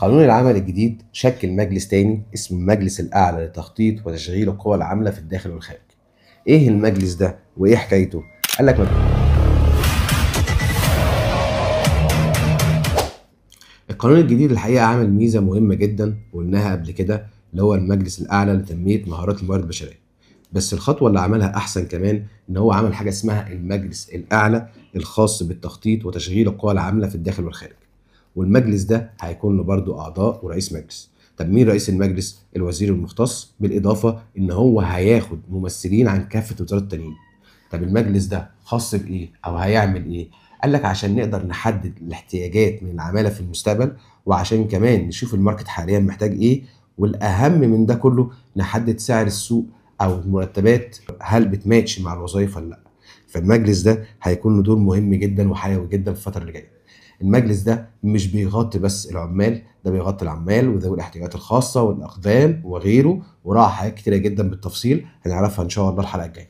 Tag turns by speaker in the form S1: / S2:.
S1: قانون العمل الجديد شكل مجلس تاني اسمه المجلس الأعلى لتخطيط وتشغيل القوى العاملة في الداخل والخارج. إيه المجلس ده وإيه حكايته؟ قال لك القانون الجديد الحقيقة عامل ميزة مهمة جدا وقلناها قبل كده، اللي هو المجلس الأعلى لتنمية مهارات الموارد البشرية. بس الخطوة اللي عملها أحسن كمان إن هو عمل حاجة اسمها المجلس الأعلى الخاص بالتخطيط وتشغيل القوى العاملة في الداخل والخارج. والمجلس ده هيكون له برضه أعضاء ورئيس مجلس. طب مين رئيس المجلس؟ الوزير المختص، بالإضافة إن هو هياخد ممثلين عن كافة وزارات التانيين. طب المجلس ده خاص بإيه أو هيعمل إيه؟ قال لك عشان نقدر نحدد الاحتياجات من العمالة في المستقبل، وعشان كمان نشوف الماركت حاليا محتاج إيه، والأهم من ده كله نحدد سعر السوق أو المرتبات هل بتماتش مع الوظائف ولا لأ. فالمجلس ده هيكون له دور مهم جدا وحيوي جدا في الفترة اللي جاية. المجلس ده مش بيغطي بس العمال، ده بيغطي العمال وذوي الاحتياجات الخاصة والأقدام وغيره، وراعى حاجات كتيرة جدا بالتفصيل هنعرفها إن شاء الله الحلقة الجاية.